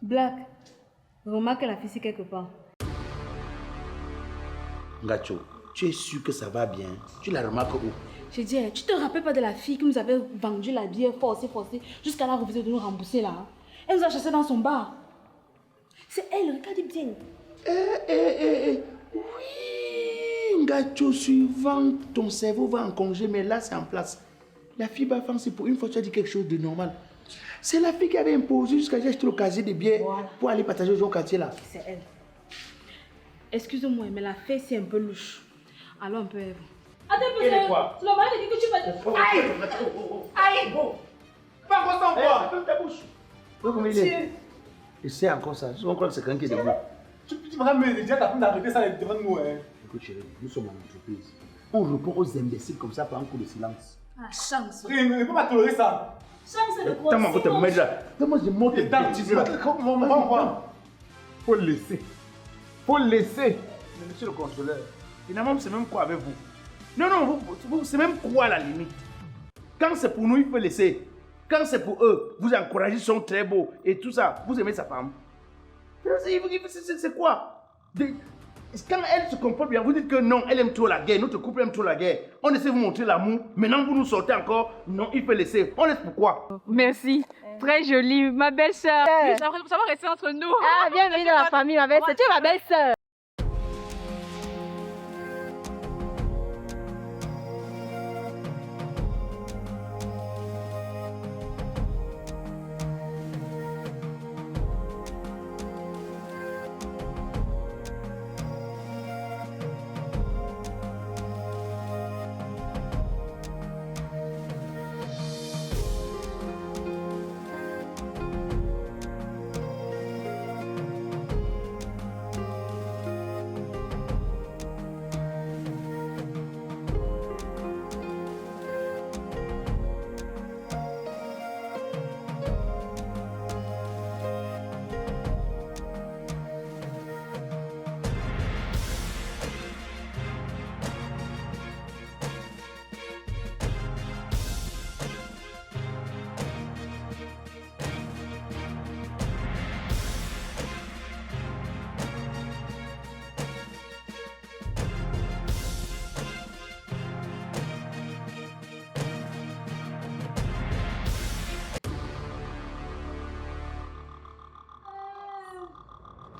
Black, remarque la fille ici quelque part. Ngacho, tu es sûr que ça va bien? Tu la remarques où? Je dis, tu te rappelles pas de la fille qui nous avait vendu la bière forcée, jusqu'à la refusé de nous rembourser là? Elle nous a chassé dans son bar. C'est elle, regardez bien. Oui, Ngacho, suivant, ton cerveau va en congé, mais là c'est en place. La fille va faire, c'est pour une fois tu as dit quelque chose de normal. C'est la fille qui avait imposé jusqu'à j'ai acheté le casier de bière pour aller partager au quartier là. C'est elle. Excuse-moi, mais la fille c'est un peu louche. Alors un peu Eve. Attends, c'est le mari de qui que tu vas... Aïe! Bon! Pas encore ça encore! Ferme ta bouche! Comment il est? Et c'est encore ça. Je crois que c'est quelqu'un qui est debout. Tu vas me dire ta femme d'arrêter ça devant nous. Écoute chérie, nous sommes en entreprise. On répond aux imbéciles comme ça par un coup de silence. Ah, chance. Oui, mais ne peux pas tolérer ça. Chance de quoi? Attends, te mettre là. Donne-moi des mots de bêtises là. Faut le laisser. Faut le laisser. Mais monsieur le consoleur, finalement, c'est même quoi avec vous? Non, vous c'est même quoi à la limite? Quand c'est pour nous, il faut laisser. Quand c'est pour eux, vous encouragez, ils sont très beaux et tout ça, vous aimez sa femme. C'est quoi? Quand elle se comporte bien, vous dites que non, elle aime trop la guerre, notre couple aime trop la guerre. On essaie de vous montrer l'amour, maintenant vous nous sortez encore, non, il faut laisser. On laisse pourquoi? Merci, très jolie, ma belle-sœur. Ça va rester entre nous. Ah, bienvenue dans la famille, ma belle-sœur. Tu es ma belle-sœur.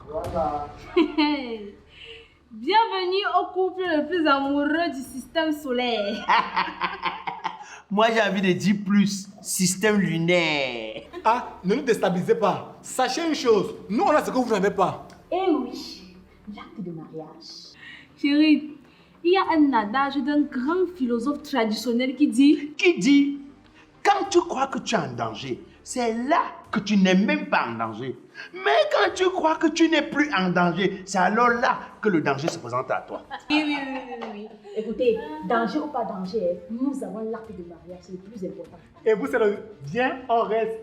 Voilà. Bienvenue au couple le plus amoureux du système solaire. Moi j'ai envie de dire plus, système lunaire. Ah, ne nous déstabilisez pas. Sachez une chose, nous on a ce que vous n'avez pas. Eh oui, l'acte de mariage. Chérie, il y a un adage d'un grand philosophe traditionnel qui dit... Qui dit, quand tu crois que tu es en danger, c'est là que tu n'es même pas en danger. Mais quand tu crois que tu n'es plus en danger, c'est alors là que le danger se présente à toi. Oui. Écoutez, danger ou pas danger, nous avons l'acte de mariage, c'est le plus important. Et vous, c'est le viens, on reste.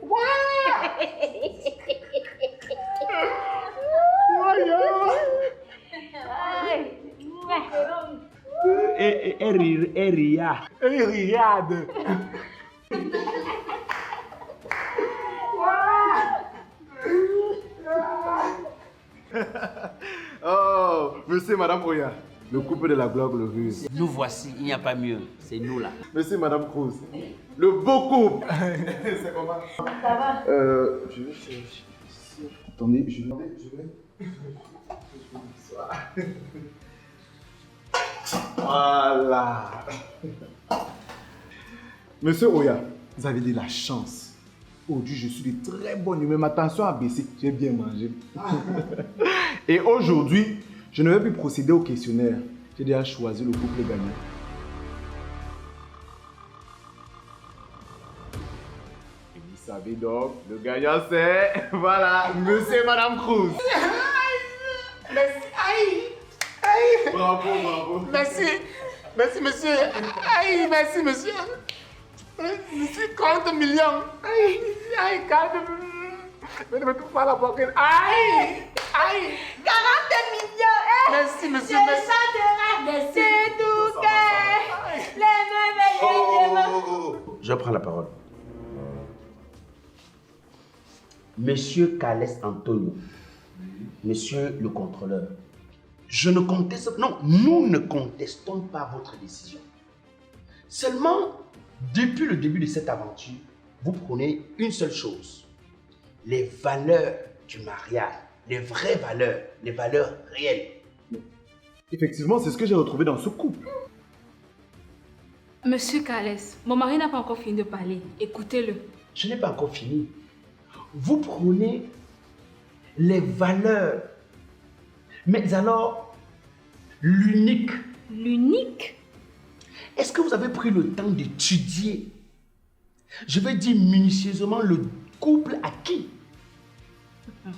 Et ria. Et regarde. Oh, monsieur et madame Oya, le couple de la gloire glorieuse. Nous voici, il n'y a pas mieux, c'est nous là. Monsieur et madame Cruz, le beau couple. C'est comment? Ça va? Je vais chercher. Attendez, je vais. Voilà. Monsieur Oya, vous avez de la chance. Aujourd'hui, je suis de très bonne humeur. Ma tension a baissé. J'ai bien mangé. Et aujourd'hui, je ne vais plus procéder au questionnaire. J'ai déjà choisi le couple gagnant. Et vous savez donc, le gagnant c'est... Voilà, monsieur et madame Cruz. Merci. Aïe. Bravo, bravo. Merci, monsieur. Aïe, merci, monsieur. Je suis 40 millions. Aïe, 40 millions. Mais ne me touche pas à la poitrine. Aïe. 40 millions, Merci, monsieur. je chanterai de tout cœur. Les mêmes. Je prends la parole. Monsieur Carles Antonio, monsieur le contrôleur, je ne conteste, non, nous ne contestons pas votre décision. Seulement, depuis le début de cette aventure, vous prenez une seule chose, les valeurs du mariage, les vraies valeurs, les valeurs réelles. Effectivement, c'est ce que j'ai retrouvé dans ce couple. Monsieur Carles, mon mari n'a pas encore fini de parler. Écoutez-le. Je n'ai pas encore fini. Vous prenez les valeurs, mais alors, l'unique. L'unique? Est-ce que vous avez pris le temps d'étudier, je veux dire minutieusement, le couple à qui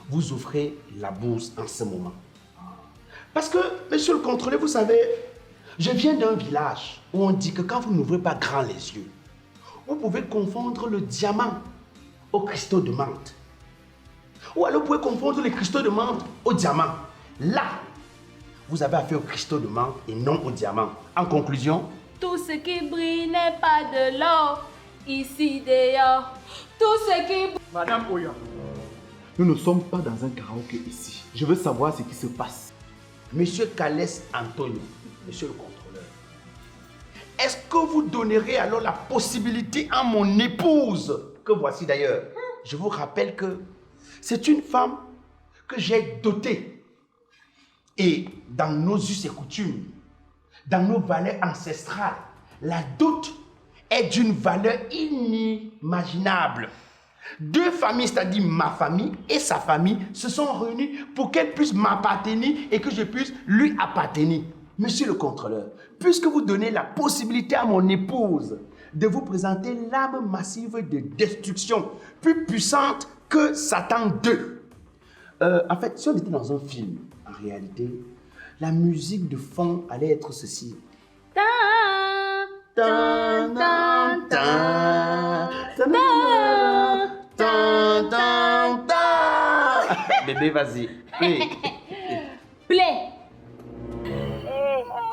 vous offrez la bourse en ce moment? Parce que, monsieur le contrôleur, vous savez, je viens d'un village où on dit que quand vous n'ouvrez pas grand les yeux, vous pouvez confondre le diamant au cristaux de menthe. Ou alors vous pouvez confondre les cristaux de menthe au diamant. Là, vous avez affaire au cristaux de menthe et non au diamant. En conclusion, tout ce qui brille n'est pas de l'or, ici dehors. Tout ce qui brille... Madame Oya. Nous ne sommes pas dans un karaoké ici. Je veux savoir ce qui se passe. monsieur Carles Antonio, monsieur le contrôleur, est-ce que vous donnerez alors la possibilité à mon épouse, que voici d'ailleurs, je vous rappelle que c'est une femme que j'ai dotée. Et dans nos us et coutumes, dans nos valeurs ancestrales, la dot est d'une valeur inimaginable. Deux familles, c'est-à-dire ma famille et sa famille, se sont réunies pour qu'elle puisse m'appartenir et que je puisse lui appartenir. Monsieur le contrôleur, puisque vous donnez la possibilité à mon épouse de vous présenter l'arme massive de destruction, plus puissante que Satan 2. En fait, si on était dans un film, en réalité, la musique de fond allait être ceci. Bébé, vas-y. Play.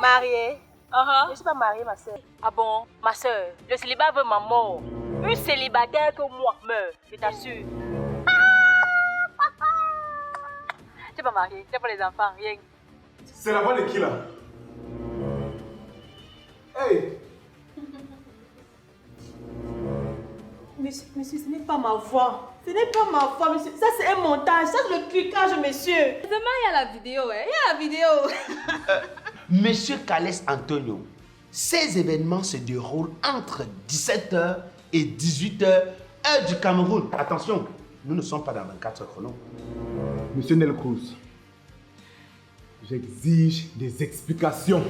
Mariée. Je ne suis pas mariée, ma soeur. Ah bon? Ma soeur, le célibat veut ma mort. Une célibataire que moi meurt, je t'assure. Tu n'es pas mariée, tu n'as pas les enfants, rien. C'est la voix de qui là? Hey! Monsieur, ce n'est pas ma voix. Ce n'est pas ma voix, monsieur. Ça, c'est un montage. Ça, c'est le trucage, monsieur. Demain, il y a la vidéo, hein. Il y a la vidéo. Monsieur Carles Antonio, ces événements se déroulent entre 17h et 18h, heure du Cameroun. Attention, nous ne sommes pas dans 24 chrono. Monsieur Nel Cruz, j'exige des explications.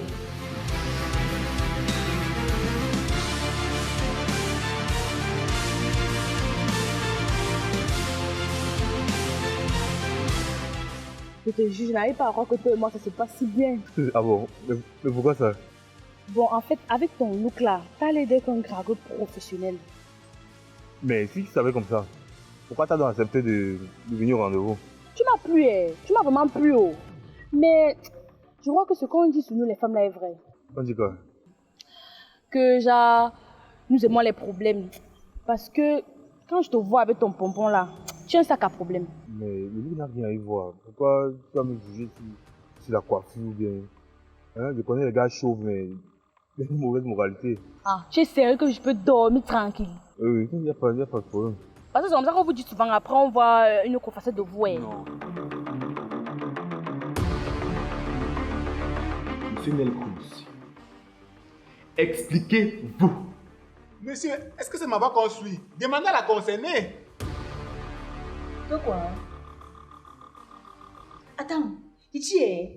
Je te jure, je n'arrive pas à croire que toi et moi, ça se passe si bien. Ah bon? Mais pourquoi ça? Bon, en fait, avec ton look là, t'as l'air d'être un dragueur professionnel. Mais si tu savais comme ça, pourquoi t'as donc accepté de venir au rendez-vous? Tu m'as plu, tu m'as vraiment plu, oh. Mais je crois que ce qu'on dit sur nous, les femmes là, est vrai. On dit quoi? Que genre, nous aimons les problèmes. Parce que quand je te vois avec ton pompon là, tu as un sac à problème. Mais lui n'a rien à y voir. Pourquoi tu vas me juger sur la coiffure ou bien? Hein, je connais les gars chauves, mais il y a une mauvaise moralité. Ah, tu es sérieux que je peux dormir tranquille? Oui, il n'y a pas de problème. Parce que c'est comme ça qu'on vous dit souvent, après on voit une autre facette de vous. Non. Monsieur Nel Cruz, expliquez-vous. Monsieur, est-ce que c'est ma voix qu'on suit? Demandez à la concernée. De quoi? Attends, Titi,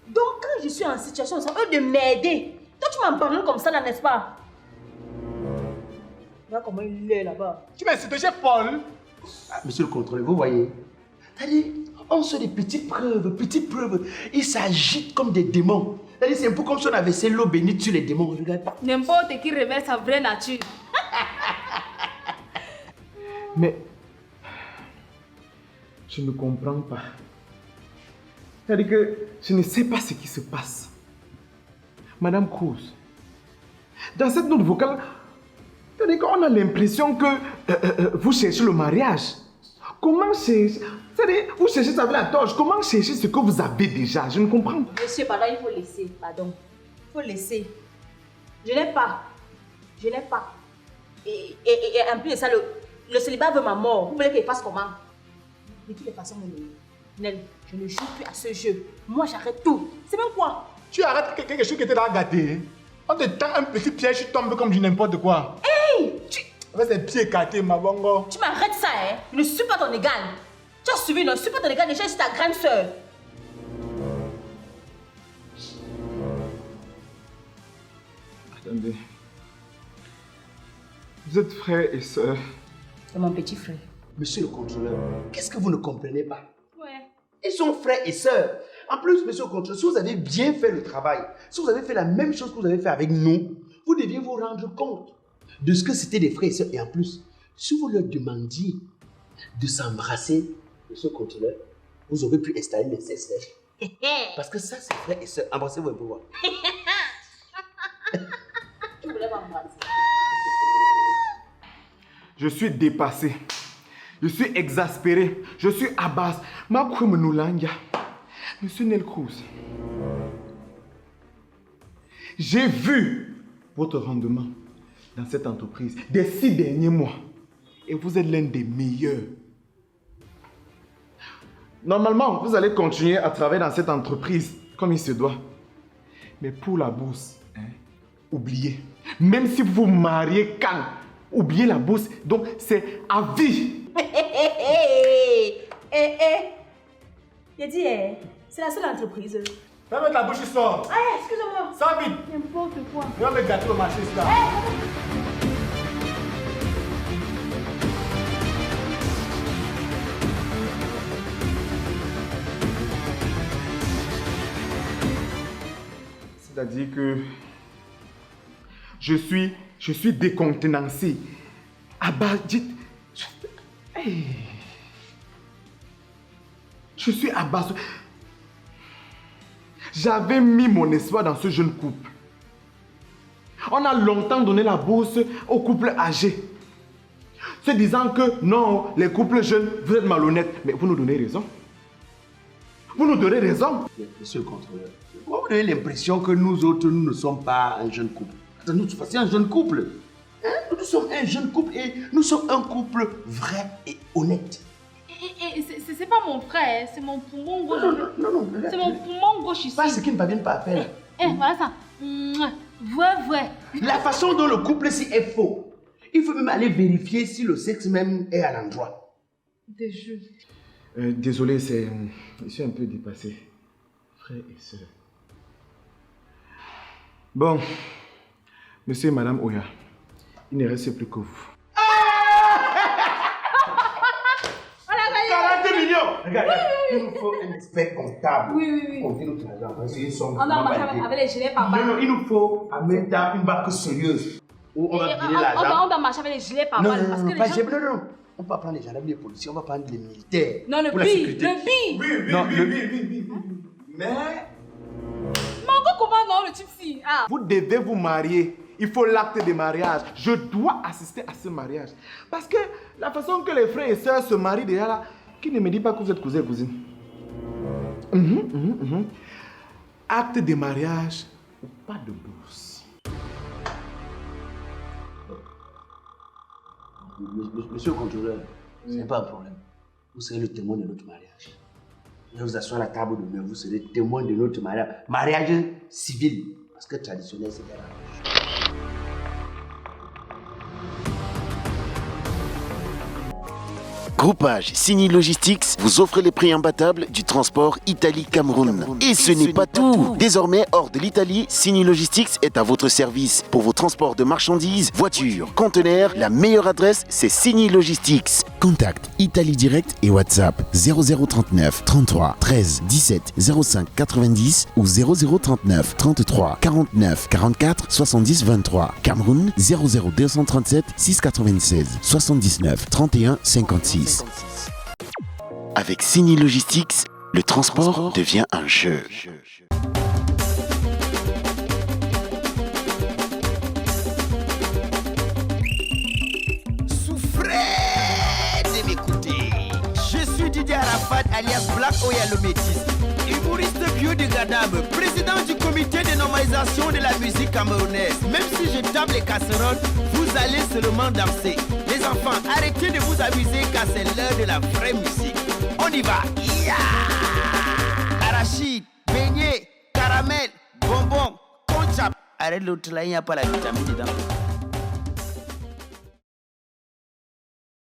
donc quand je suis en situation, c'est eux de m'aider. Toi, tu m'abandonnes comme ça là, n'est-ce pas? Regarde comment il est là-bas. Tu m'insultes, chef Paul. Monsieur le contrôleur, vous voyez, c'est-à-dire, on se des petites preuves. Ils s'agitent comme des démons. C'est-à-dire, c'est un peu comme si on avait versé l'eau bénite sur les démons. Regarde. N'importe qui révèle sa vraie nature. Mais je ne comprends pas. C'est-à-dire que je ne sais pas ce qui se passe. Madame Cruz, dans cette note vocale, c'est-à-dire qu'on a l'impression que vous cherchez le mariage. Comment chercher? C'est-à-dire, vous cherchez ça avec la torche. Comment chercher ce que vous avez déjà? Je ne comprends pas. Monsieur, pardon, il faut laisser. Pardon. Il faut laisser. Je n'ai pas. Je n'ai pas. Et en plus de ça, le célibat veut ma mort. Vous voulez qu'il fasse comment? De toutes les façons, mon ami. Nel, je ne joue plus à ce jeu. Moi, j'arrête tout. C'est même quoi? Tu arrêtes quelque chose qui était là gâté. On te tend un petit piège, tu tombes comme du n'importe quoi. Hey! Avec ses pieds écartés, ma bongo. Tu m'arrêtes ça, hein? Je ne suis pas ton égal. Tu as suivi, non? Je ne suis pas ton égal, déjà, je suis ta grande soeur. Attendez. Vous êtes frères et sœurs. C'est mon petit frère. Monsieur le contrôleur, qu'est-ce que vous ne comprenez pas? Ouais. Ils sont frères et sœurs. En plus, monsieur le contrôleur, si vous avez bien fait le travail, si vous avez fait la même chose que vous avez fait avec nous, vous deviez vous rendre compte de ce que c'était des frères et sœurs. Et en plus, si vous leur demandiez de s'embrasser, monsieur le contrôleur, vous aurez pu installer les nécessaire. Parce que ça, c'est frères et sœurs. Embrassez-vous un peu voir. Tu voulais m'embrasser. Je suis dépassé. Je suis exaspéré. Je suis à base. Monsieur Nelcruz, j'ai vu votre rendement dans cette entreprise des 6 derniers mois. Et vous êtes l'un des meilleurs. Normalement, vous allez continuer à travailler dans cette entreprise comme il se doit. Mais pour la bourse, oubliez. Même si vous vous mariez quand, oubliez la bourse. Donc, c'est à vie. J'ai dit, c'est la seule entreprise. Ferme ta bouche, il sort. Ah, excusez-moi. Sors vite. N'importe quoi. Viens me gâter au marché, là. C'est-à-dire que je suis décontenancé. Abaddit. Je suis abasourdi. J'avais mis mon espoir dans ce jeune couple. On a longtemps donné la bourse aux couples âgés. Se disant que non, les couples jeunes, vous êtes malhonnêtes. Mais vous nous donnez raison. Vous nous donnez raison. Monsieur le contrôleur, pourquoi vous avez l'impression que nous autres, nous ne sommes pas un jeune couple? Nous, c'est un jeune couple. Hein? Nous sommes un jeune couple et nous sommes un couple vrai et honnête. C'est pas mon frère, c'est mon poumon gauche. Non. C'est mon poumon gauche ici. Pas ce qui ne parviennent pas à faire. Voilà ça. Vrai. La façon dont le couple s'y est faux. Il faut même aller vérifier si le sexe même est à l'endroit. Des jeux. Désolé, je suis un peu dépassé. Frères et sœurs. Bon, monsieur et madame Oya, il ne reste plus que vous. 40 millions. Regarde, il nous faut un expert comptable. Oui. On dit notre argent. On doit marcher avec les gilets papa. Non, il nous faut en même temps une banque sérieuse où on va donner l'argent. On doit marcher avec les gilets papa. Non, on va pas prendre les gendarmes, les policiers, on va prendre les militaires. Non, le pour la sécurité. bi. Mais Mais encore comment non, le type si? Ah. vous devez vous marier. Il faut l'acte de mariage. Je dois assister à ce mariage. Parce que la façon que les frères et sœurs se marient déjà là, qui ne me dit pas que vous êtes cousin et cousine. Acte de mariage ou pas de bourse. Monsieur le contrôleur, ce n'est pas un problème. Vous serez le témoin de notre mariage. Je vais vous asseoir à la table d'honneur, vous serez témoin de notre mariage. Mariage civil, parce que traditionnel, c'est bien. Groupage Signy Logistics vous offre les prix imbattables du transport Italie-Cameroun. Et ce n'est pas tout. Désormais, hors de l'Italie, Signy Logistics est à votre service. Pour vos transports de marchandises, voitures, conteneurs, la meilleure adresse, c'est Signy Logistics. Contact Italie Direct et WhatsApp 0039 33 13 17 05 90 ou 0039 33 49 44 70 23. Cameroun 00237 696 79 31 56. Avec Signy Logistics, le transport devient un jeu. Souffrez de m'écouter. alias Black Oya le Métis. Humoriste biodégradable, président du comité de normalisation de la musique camerounaise. Même si je tape les casseroles, vous allez seulement danser. Les enfants, arrêtez de vous amuser car c'est l'heure de la vraie musique. On y va. Arachide, beignet, caramel, bonbon, conchap. Arrête l'autre là, il n'y a pas la vitamine dedans.